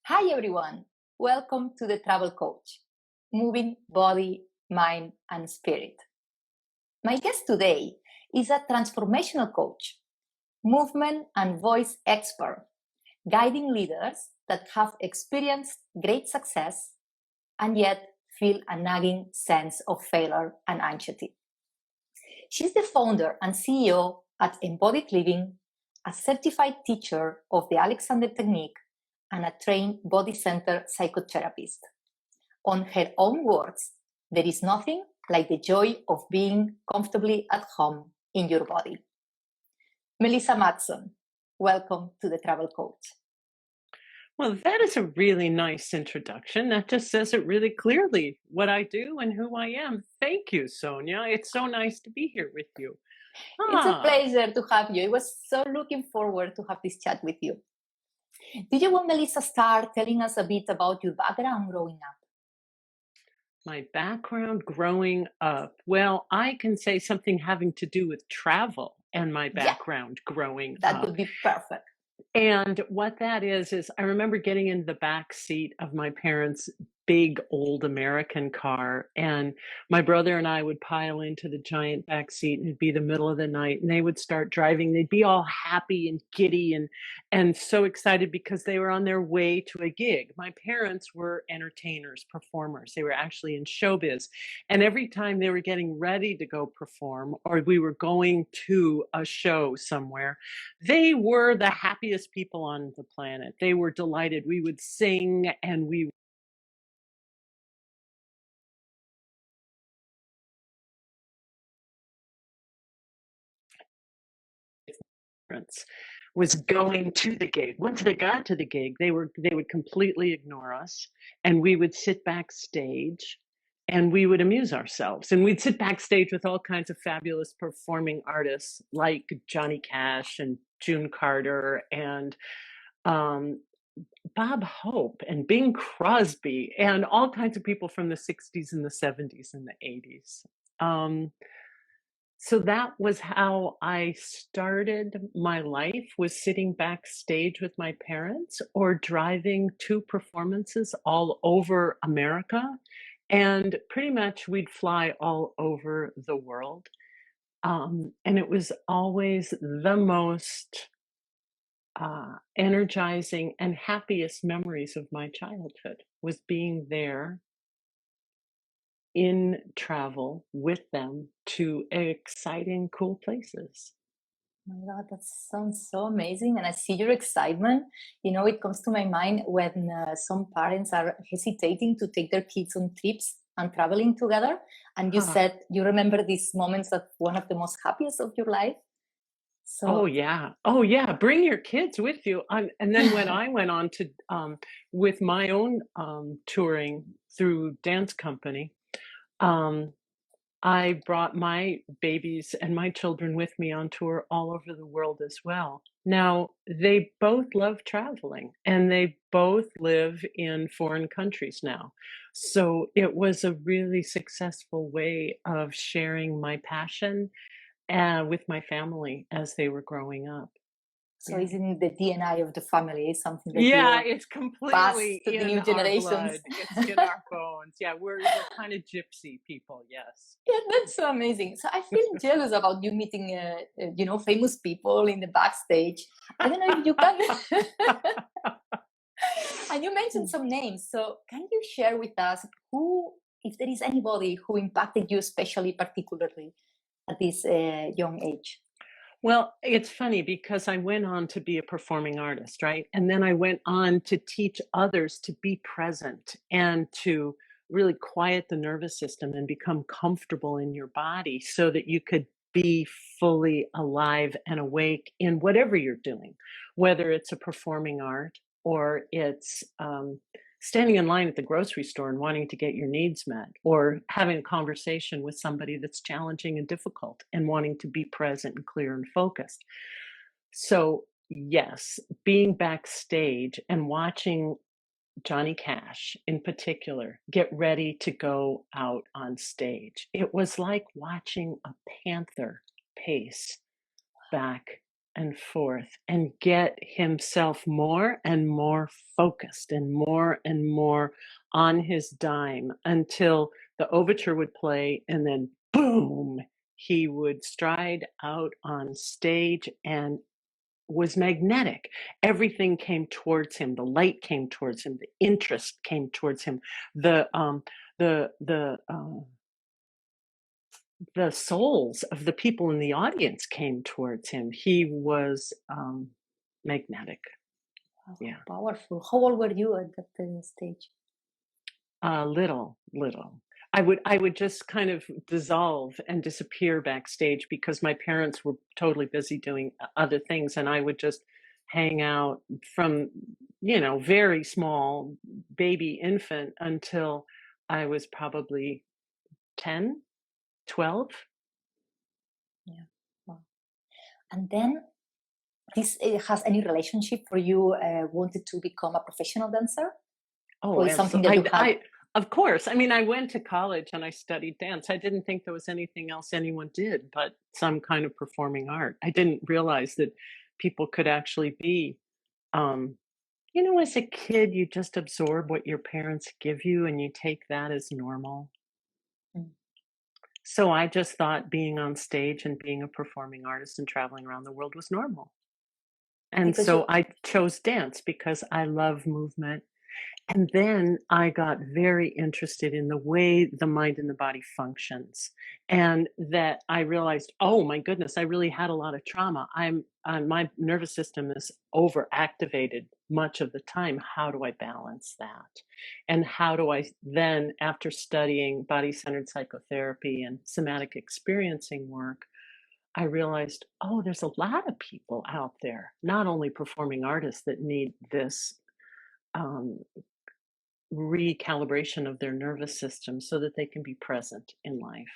Hi everyone, welcome to the Travel Coach, moving body, mind, and spirit. My guest today is a transformational coach, movement and voice expert, guiding leaders that have experienced great success and yet feel a nagging sense of failure and anxiety. She's the founder and CEO at Embodied Living, a certified teacher of the Alexander Technique, and a trained body center psychotherapist. On her own words, there is nothing like the joy of being comfortably at home in your body. Melissa Matson, welcome to the Travel Coach. Well, that is a really nice introduction. That just says it really clearly what I do and who I am. Thank you, Sonia. It's so nice to be here with you. It's a pleasure to have you. I was so looking forward to have this chat with you. Did you want Melissa start telling us a bit about your background growing up? My background growing up, well, I can say something having to do with travel and my background growing That up. would be perfect. And what that is I remember getting in the back seat of my parents' big old American car, and my brother and I would pile into the giant back seat, and it'd be the middle of the night, and they would start driving. They'd be all happy and giddy and so excited because they were on their way to a gig. My parents were entertainers, performers. They were actually in showbiz. And every time they were getting ready to go perform, or we were going to a show somewhere, they were the happiest people on the planet. They were delighted. We would sing and we was going to the gig. Once they got to the gig, they would completely ignore us, and we would sit backstage and we would amuse ourselves. And we'd sit backstage with all kinds of fabulous performing artists like Johnny Cash and June Carter and um, Bob Hope and Bing Crosby and all kinds of people from the 60s and the 70s and the 80s. So that was how I started my life, was sitting backstage with my parents or driving to performances all over America. And pretty much we'd fly all over the world. And it was always the most energizing and happiest memories of my childhood was being there in travel with them to exciting, cool places. Oh my God, that sounds so amazing. And I see your excitement. You know, it comes to my mind when some parents are hesitating to take their kids on trips and traveling together. And you said you remember these moments of one of the most happiest of your life. So, oh yeah, bring your kids with you. And then when I went on to with my own touring through dance company, um, I brought my babies and my children with me on tour all over the world as well. Now, they both love traveling and they both live in foreign countries now. So it was a really successful way of sharing my passion with my family as they were growing up. so it's in the DNA of the family. It's something that Yeah, you it's pass completely to the in new our generations. blood. It's in our bones. Yeah, we're kind of gypsy people, yes. Yeah, that's so amazing. So I feel jealous about you meeting, famous people in the backstage. I don't know if you can. And you mentioned some names. So can you share with us who, if there is anybody who impacted you especially, particularly at this young age? Well, it's funny because I went on to be a performing artist, right? And then I went on to teach others to be present and to really quiet the nervous system and become comfortable in your body so that you could be fully alive and awake in whatever you're doing, whether it's a performing art or it's standing in line at the grocery store and wanting to get your needs met, or having a conversation with somebody that's challenging and difficult and wanting to be present and clear and focused. So, yes, being backstage and watching Johnny Cash in particular get ready to go out on stage, it was like watching a panther pace back and forth and get himself more and more focused and more on his dime until the overture would play and then boom, he would stride out on stage and was magnetic. Everything came towards him. The light came towards him. The interest came towards him. The um, the the souls of the people in the audience came towards him. He was magnetic. Wow, Yeah, powerful. How old were you at that stage? little. I would just kind of dissolve and disappear backstage because my parents were totally busy doing other things, and I would just hang out from very small baby infant until I was probably 10, 12. Yeah. Wow. And then this has any relationship for you wanted to become a professional dancer? Oh, Or is something that absolutely. you had? Of course. I mean, I went to college and I studied dance. I didn't think there was anything else anyone did but some kind of performing art. I didn't realize that people could actually be, um, as a kid, you just absorb what your parents give you and you take that as normal. Mm. So I just thought being on stage and being a performing artist and traveling around the world was normal. And Because you so I chose dance because I love movement. And then I got very interested in the way the mind and the body functions, and that I realized, oh my goodness, I really had a lot of trauma. My nervous system is overactivated much of the time. How do I balance that? And how do I then, after studying body-centered psychotherapy and somatic experiencing work, I realized, oh, there's a lot of people out there, not only performing artists that need this um, recalibration of their nervous system so that they can be present in life.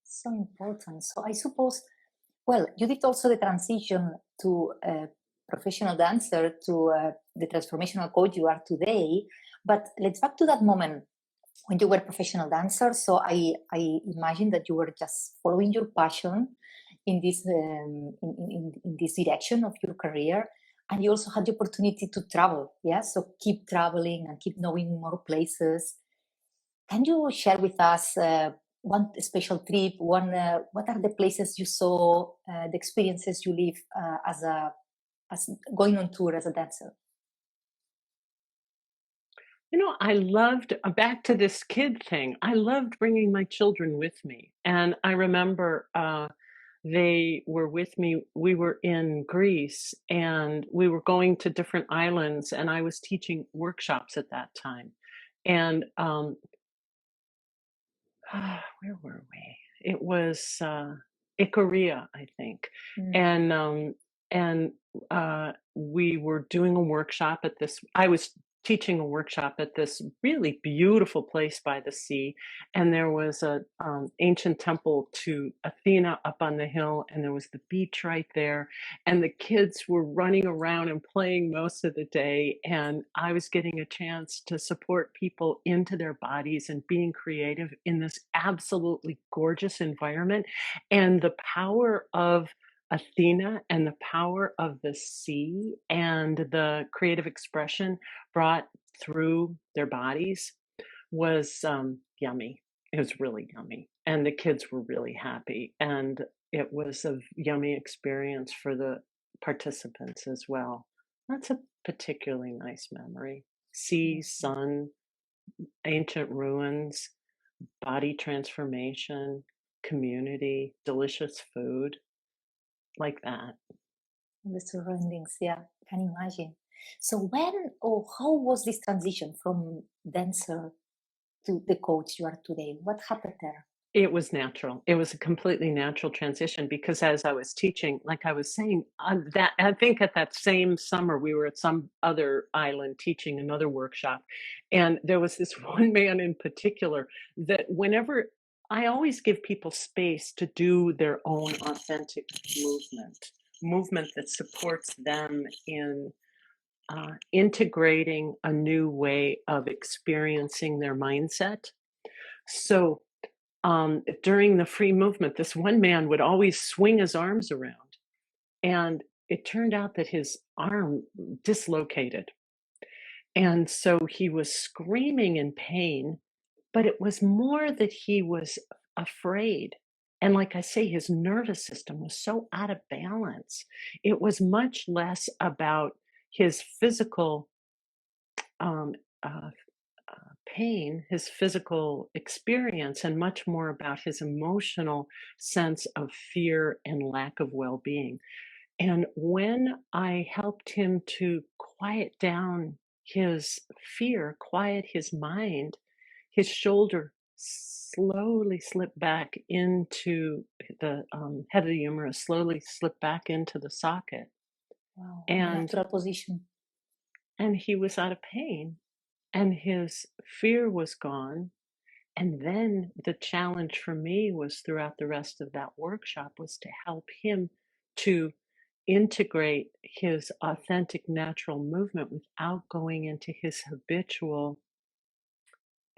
so important. So I suppose, well, you did also the transition to a professional dancer to the transformational coach you are today. But let's back to that moment when you were a professional dancer. So I imagine that you were just following your passion in this in this direction of your career, and you also had the opportunity to travel. Yeah, so keep traveling and keep knowing more places. Can you share with us one special trip? What are the places you saw, the experiences you live as going on tour as a dancer? I loved back to this kid thing. I loved bringing my children with me. And I remember they were with me. We were in Greece and we were going to different islands, and I was teaching workshops at that time. And where were we? It was Ikaria, I think. Mm. And we were doing a workshop at this. I was teaching a workshop at this really beautiful place by the sea, and there was a ancient temple to Athena up on the hill, and there was the beach right there, and the kids were running around and playing most of the day, and I was getting a chance to support people into their bodies and being creative in this absolutely gorgeous environment. And the power of Athena and the power of the sea and the creative expression brought through their bodies was yummy. It was really yummy. And the kids were really happy. And it was a yummy experience for the participants as well. That's a particularly nice memory. Sea, sun, ancient ruins, body transformation, community, delicious food, like that. The surroundings, yeah, can imagine. So when or how was this transition from dancer to the coach you are today? What happened there? It was natural. It was a completely natural transition because as I was teaching, like I was saying, that I think at that same summer we were at some other island teaching another workshop, and there was this one man in particular that whenever I always give people space to do their own authentic movement that supports them in integrating a new way of experiencing their mindset. So during the free movement, this one man would always swing his arms around And it turned out that his arm dislocated. And so he was screaming in pain, but it was more that he was afraid. And like I say, his nervous system was so out of balance. It was much less about his physical um, uh, pain, his physical experience, and much more about his emotional sense of fear and lack of well being. And when I helped him to quiet down his fear, quiet his mind, his shoulder slowly slipped back into the head of the humerus, slowly slipped back into the socket. Wow, And natural position. he was out of pain and his fear was gone. And then the challenge for me was throughout the rest of that workshop was to help him to integrate his authentic natural movement without going into his habitual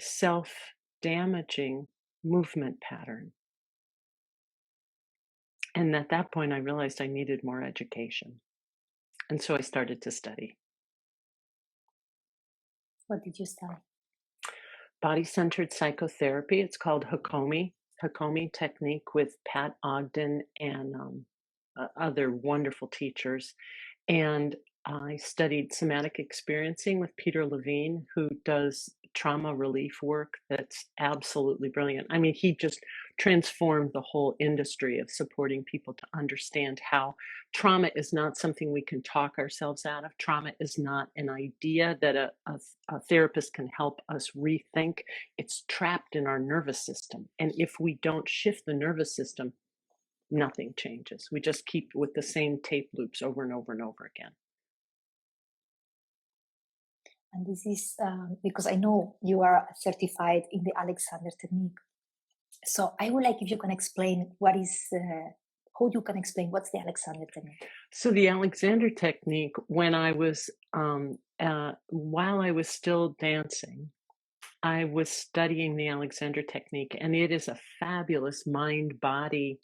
self-damaging movement pattern. And at that point, I realized I needed more education. And so I started to study What did you study? body-centered psychotherapy. It's called Hakomi technique with Pat Ogden and other wonderful teachers. And I studied somatic experiencing with Peter Levine, who does trauma relief work that's absolutely brilliant. I mean, he just transformed the whole industry of supporting people to understand how trauma is not something we can talk ourselves out of. Trauma is not an idea that a therapist can help us rethink. It's trapped in our nervous system. And if we don't shift the nervous system, nothing changes. We just keep with the same tape loops over and over and over again. And this is because I know you are certified in the Alexander technique. So I would like if you can explain what is, how you can explain what's the Alexander technique. So the Alexander technique, when I was, while I was still dancing, I was studying the Alexander technique, and it is a fabulous mind-body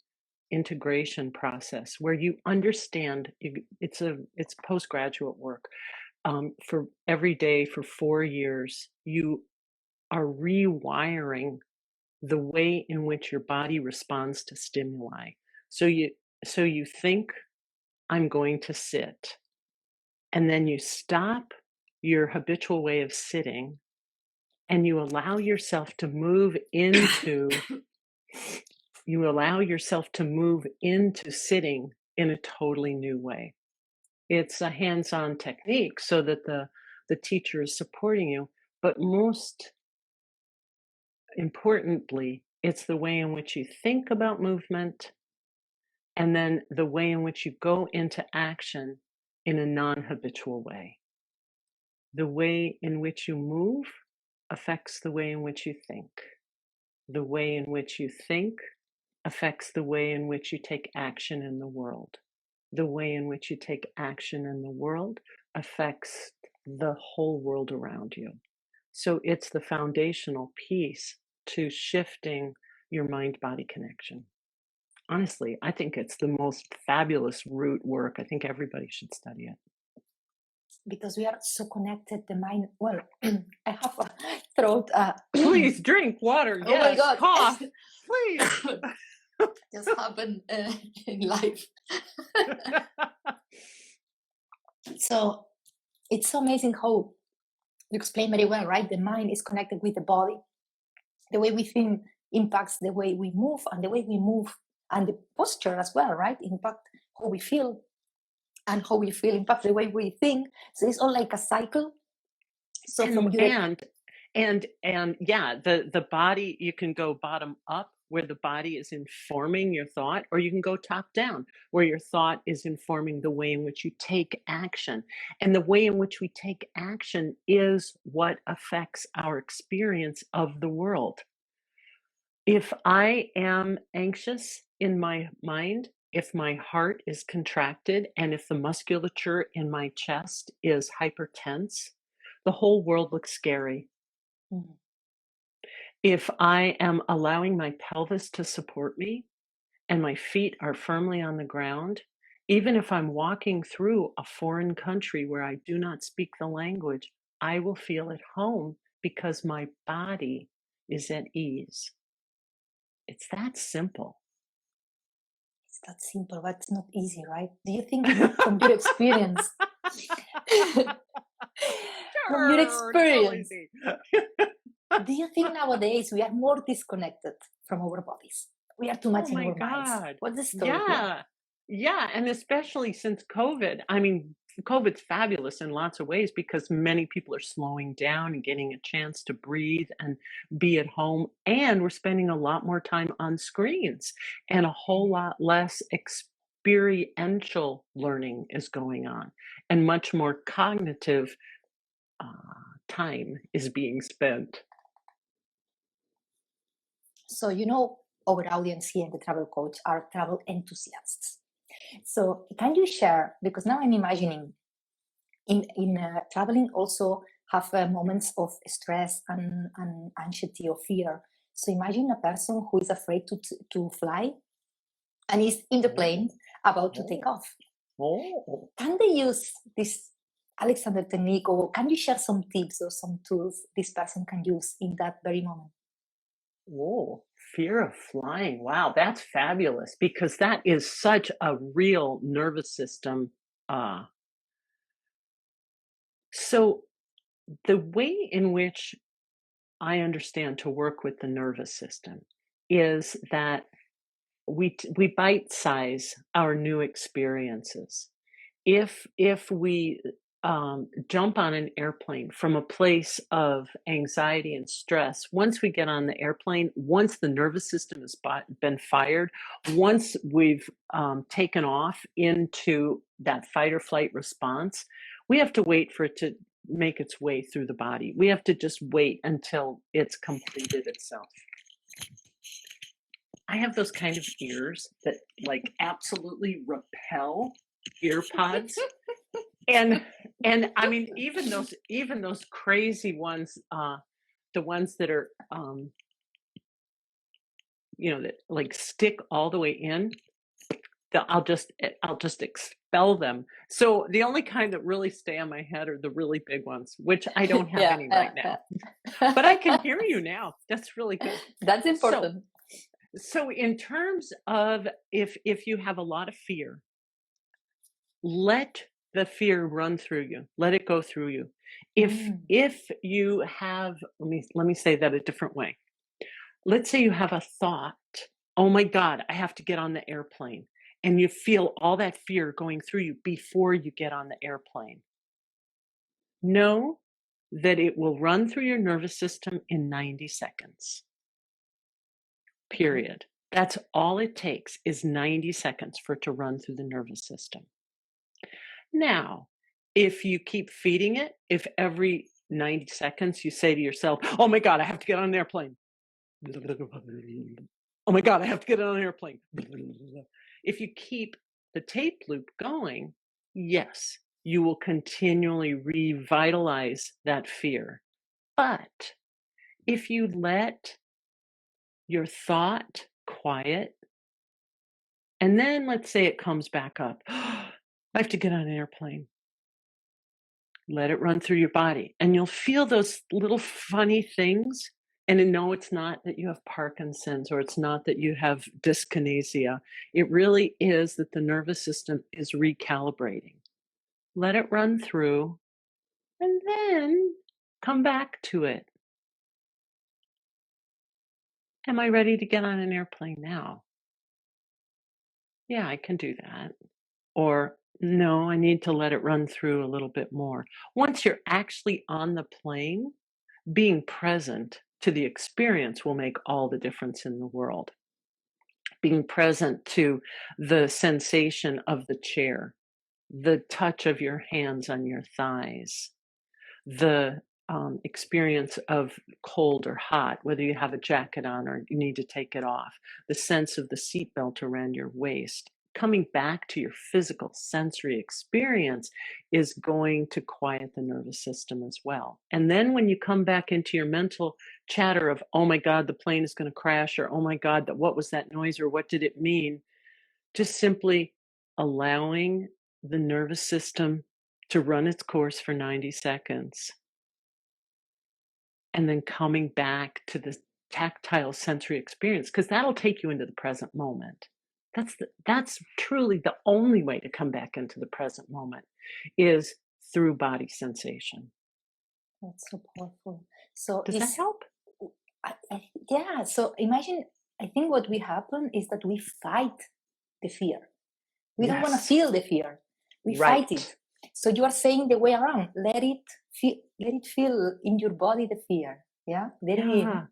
integration process where you understand it's postgraduate work. For every day for 4 years, you are rewiring the way in which your body responds to stimuli. So you think, I'm going to sit, and then you stop your habitual way of sitting and you allow yourself to move into sitting in a totally new way. It's a hands-on technique so that the teacher is supporting you, but most importantly, it's the way in which you think about movement and then the way in which you go into action in a non-habitual way. The way in which you move affects the way in which you think. The way in which you think affects the way in which you take action in the world. The way in which you take action in the world affects the whole world around you. So it's the foundational piece to shifting your mind-body connection. Honestly, I think it's the most fabulous root work. I think everybody should study it. Because we are so connected, the mind. Well, I have a throat. Please drink water. Oh my God. Cough. Please. Just happened in life. So it's so amazing how you explain very well, right? The mind is connected with the body. The way we think impacts the way we move, and the way we move and the posture as well, right? Impact how we feel, and how we feel impacts the way we think. So it's all like a cycle. So and yeah, the body, you can go bottom up where the body is informing your thought, or you can go top down where your thought is informing the way in which you take action. And the way in which we take action is what affects our experience of the world. If I am anxious in my mind, if my heart is contracted, and if the musculature in my chest is hypertense, the whole world looks scary. Mhm. If I am allowing my pelvis to support me and my feet are firmly on the ground Even if I'm walking through a foreign country where I do not speak the language, I will feel at home because my body is at ease. It's that simple. It's that simple, but it's not easy, right? Do you think from your experience, from your Sure, it's so experience, easy. do you think nowadays we are more disconnected from our bodies? We are too Oh much in my our minds. God. What's the story here? Yeah. Yeah. And especially since COVID, I mean, COVID's fabulous in lots of ways because many people are slowing down and getting a chance to breathe and be at home. And we're spending a lot more time on screens and a whole lot less experiential learning is going on and much more cognitive time is being spent. So, our audience here in the Travel Coach are travel enthusiasts. So, can you share? Because now I'm imagining in traveling also have moments of stress and anxiety or fear. So, imagine a person who is afraid to fly and is in the plane about to take off. Oh. Can they use this Alexander technique, or can you share some tips or some tools this person can use in that very moment? Oh, fear of flying. Wow, that's fabulous because that is such a real nervous system. Uh, so, the way in which I understand to work with the nervous system is that we bite size our new experiences. If we jump on an airplane from a place of anxiety and stress, once we get on the airplane, once the nervous system has been fired, once we've taken off into that fight or flight response, we have to wait for it to make its way through the body. We have to just wait until it's completed itself. I have those kind of ears that like absolutely repel ear pods. And I mean, even those crazy ones, the ones that are that like stick all the way in, I'll just expel them. So the only kind that really stay on my head are the really big ones, which I don't have any right now. But I can hear you now. That's really good. That's important. So in terms of if you have a lot of fear, let the fear run through you. Let it go through you. If you have, let me say that a different way. Let's say you have a thought, oh my God, I have to get on the airplane. And you feel all that fear going through you before you get on the airplane. Know that it will run through your nervous system in 90 seconds. Period. That's all it takes is 90 seconds for it to run through the nervous system. Now, if you keep feeding it, if every 90 seconds you say to yourself, oh my God, I have to get on an airplane. Oh my God, I have to get on an airplane. If you keep the tape loop going, yes, you will continually revitalize that fear. But if you let your thought quiet, and then let's say it comes back up, I have to get on an airplane. Let it run through your body, and you'll feel those little funny things. And no, it's not that you have Parkinson's or it's not that you have dyskinesia. It really is that the nervous system is recalibrating. Let it run through and then come back to it. Am I ready to get on an airplane now? Yeah, I can do that. Or no, I need to let it run through a little bit more. Once you're actually on the plane, being present to the experience will make all the difference in the world. Being present to the sensation of the chair, the touch of your hands on your thighs, the experience of cold or hot, whether you have a jacket on or you need to take it off, the sense of the seatbelt around your waist. Coming back to your physical sensory experience is going to quiet the nervous system as well. And then when you come back into your mental chatter of, oh my God, the plane is going to crash, or oh my God, what was that noise, or what did it mean? Just simply, allowing the nervous system to run its course for 90 seconds and then coming back to the tactile sensory experience, because that'll take you into the present moment. That's truly the only way to come back into the present moment is through body sensation. That's so powerful. So Does that help? yeah. So imagine, I think what we happen is that we fight the fear. We don't want to Yes. feel the fear. We Right. fight it. So you are saying the way around. Let it feel in your body the fear. Yeah. Let it in. Yeah.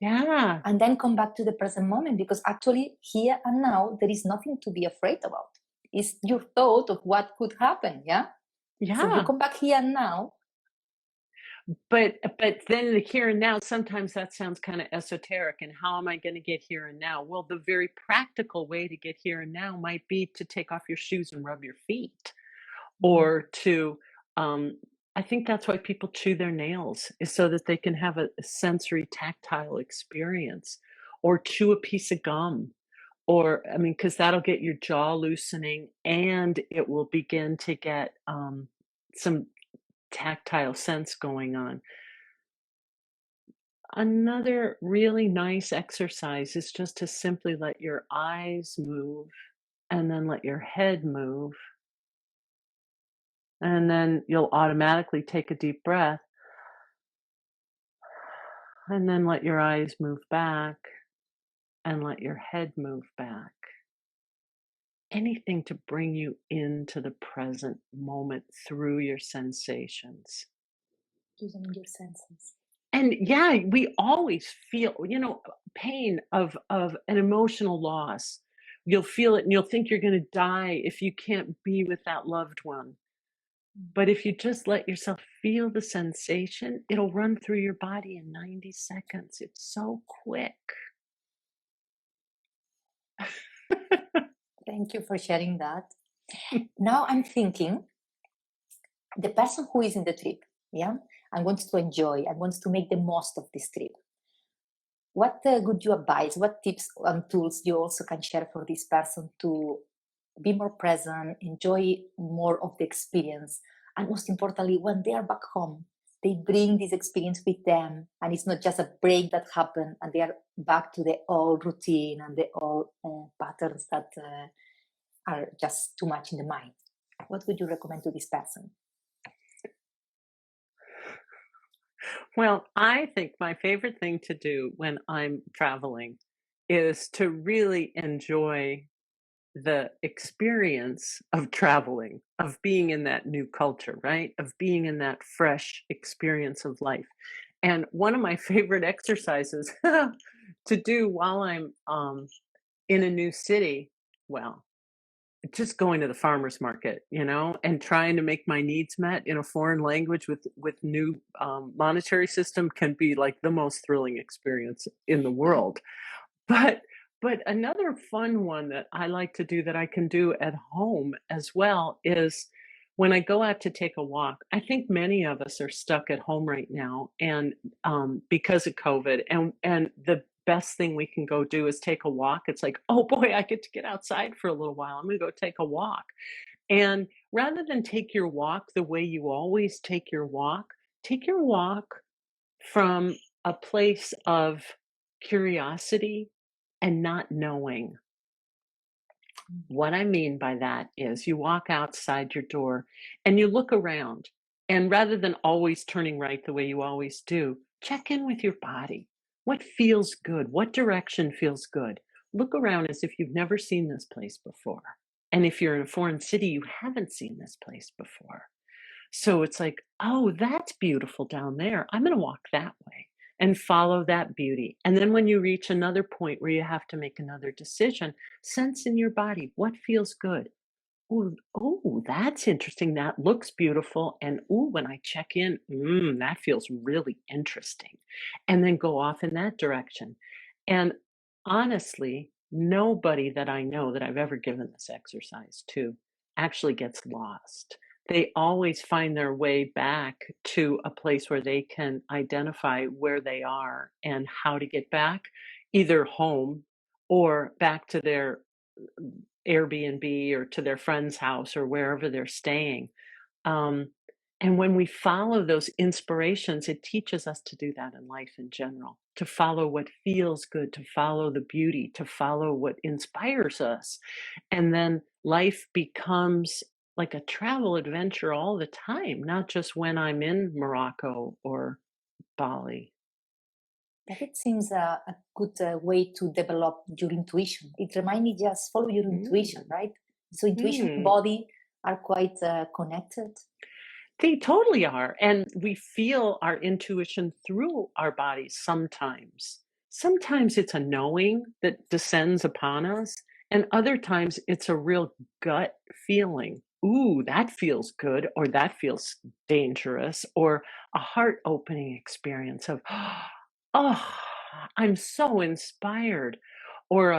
Yeah. And then come back to the present moment, because actually here and now there is nothing to be afraid about. It's your thought of what could happen. Yeah. So you Yeah. come back here and now. But then the here and now, sometimes that sounds kind of esoteric. And how am I going to get here and now? Well, the very practical way to get here and now might be to take off your shoes and rub your feet, or to I think that's why people chew their nails, is so that they can have a sensory tactile experience, or chew a piece of gum, or I mean, because that'll get your jaw loosening and it will begin to get some tactile sense going on. Another really nice exercise is just to simply let your eyes move and then let your head move. And then you'll automatically take a deep breath and then let your eyes move back and let your head move back. Anything to bring you into the present moment through your sensations. Using your senses. And yeah, we always feel, pain of an emotional loss. You'll feel it and you'll think you're going to die if you can't be with that loved one. But if you just let yourself feel the sensation, it'll run through your body in 90 seconds. It's so quick. Thank you for sharing that. Now I'm thinking, the person who is in the trip, yeah, and wants to enjoy and wants to make the most of this trip, what would you advise? What tips and tools you also can share for this person to be more present, enjoy more of the experience, and most importantly, when they are back home, they bring this experience with them, and it's not just a break that happened, and they are back to the old routine and the old patterns that are just too much in the mind. What would you recommend to this person? Well, I think my favorite thing to do when I'm traveling is to really enjoy the experience of traveling, of being in that new culture, right? Of being in that fresh experience of life. And one of my favorite exercises to do while I'm in a new city, well, just going to the farmer's market, and trying to make my needs met in a foreign language with new monetary system can be like the most thrilling experience in the world. But but another fun one that I like to do that I can do at home as well is when I go out to take a walk. I think many of us are stuck at home right now, and because of COVID, and the best thing we can go do is take a walk. It's like, oh boy, I get to get outside for a little while. I'm going to go take a walk. And rather than take your walk the way you always take your walk from a place of curiosity and not knowing. What I mean by that is you walk outside your door and you look around, and rather than always turning right the way you always do, check in with your body. What feels good? What direction feels good? Look around as if you've never seen this place before. And if you're in a foreign city, you haven't seen this place before. So it's like, oh, that's beautiful down there. I'm going to walk that way and follow that beauty. And then when you reach another point where you have to make another decision, sense in your body what feels good. Oh, that's interesting. That looks beautiful. And when I check in, that feels really interesting. And then go off in that direction. And honestly, nobody that I know that I've ever given this exercise to actually gets lost. They always find their way back to a place where they can identify where they are and how to get back, either home or back to their Airbnb or to their friend's house or wherever they're staying. Um, and when we follow those inspirations, it teaches us to do that in life in general, to follow what feels good, to follow the beauty, to follow what inspires us. And then life becomes like a travel adventure all the time, not just when I'm in Morocco or Bali. That it seems a good way to develop your intuition. It reminds me just follow your intuition, Mm. right? So intuition and Mm. body are quite connected. They totally are, and we feel our intuition through our bodies sometimes. Sometimes it's a knowing that descends upon us, and other times it's a real gut feeling. Ooh, that feels good, or that feels dangerous, or a heart opening experience of, oh, I'm so inspired, or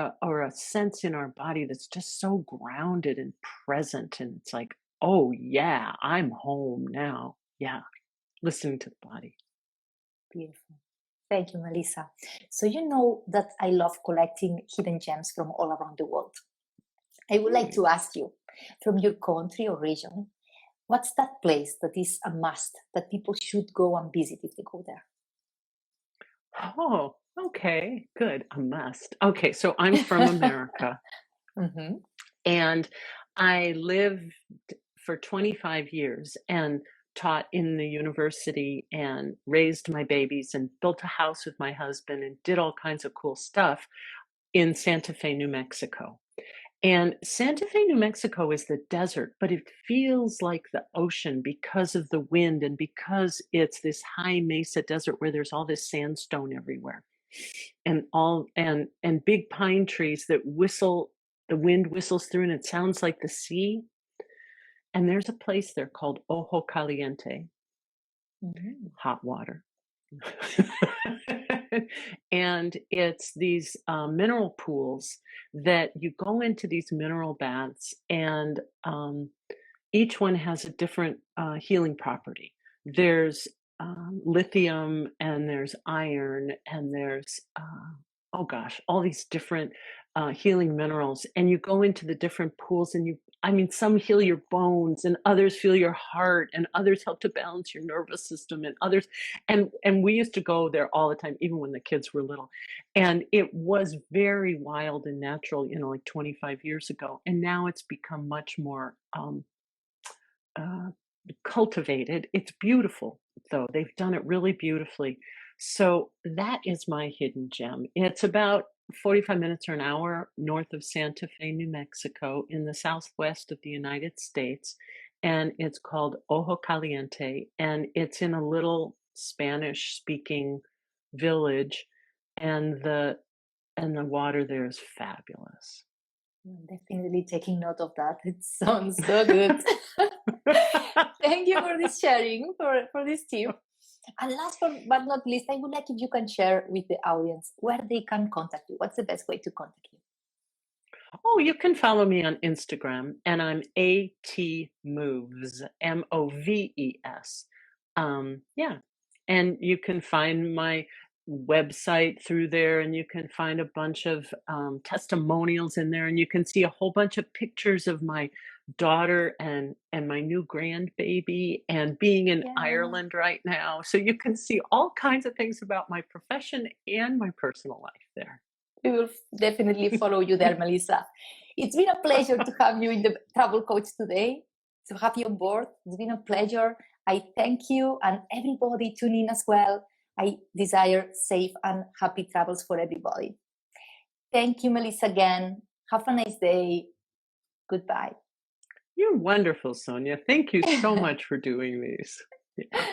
a sense in our body that's just so grounded and present, and it's like, oh, yeah, I'm home now. Yeah, listening to the body. Beautiful. Thank you, Melissa. So you know that I love collecting hidden gems from all around the world. I would like Mm. to ask you, from your country or region, what's that place that is a must that people should go and visit if they go there? Oh, okay, good. A must. Okay, so I'm from America Hmm. and I lived for 25 years and taught in the university and raised my babies and built a house with my husband and did all kinds of cool stuff in Santa Fe, New Mexico. And Santa Fe, New Mexico is the desert, but it feels like the ocean because of the wind and because it's this high mesa desert where there's all this sandstone everywhere and big pine trees that whistle, the wind whistles through and it sounds like the sea. And there's a place there called Ojo Caliente, Hmm. hot water. And it's these mineral pools that you go into these mineral baths, and each one has a different healing property. There's lithium, and there's iron, and there's oh gosh, all these different healing minerals. And you go into the different pools, and I mean, some heal your bones, and others feel your heart, and others help to balance your nervous system, and others. And we used to go there all the time, even when the kids were little. And it was very wild and natural, like 25 years ago. And now it's become much more uh, cultivated. It's beautiful, though. They've done it really beautifully. So that is my hidden gem. It's about 45 minutes or an hour north of Santa Fe, New Mexico, in the southwest of the United States. And it's called Ojo Caliente. And it's in a little Spanish speaking village. And the water there is fabulous. I'm definitely taking note of that. It sounds so good. Thank you for this sharing, for this tip. And last but not least, I would like if you can share with the audience where they can contact you. What's the best way to contact you? Oh, you can follow me on Instagram, and I'm AT Moves, Moves. Yeah, and you can find my website through there, and you can find a bunch of testimonials in there, and you can see a whole bunch of pictures of my daughter and my new grandbaby, and being in Yeah, Ireland right now. So you can see all kinds of things about my profession and my personal life there. we will definitely follow you there, Melissa. It's been a pleasure to have you in the Travel Coach today, to have you on board. It's been a pleasure. I thank you and everybody tune in as well. I desire safe and happy travels for everybody. Thank you, Melissa, again. Have a nice day. Goodbye. You're wonderful, Sonia. Thank you so much for doing these. Yeah.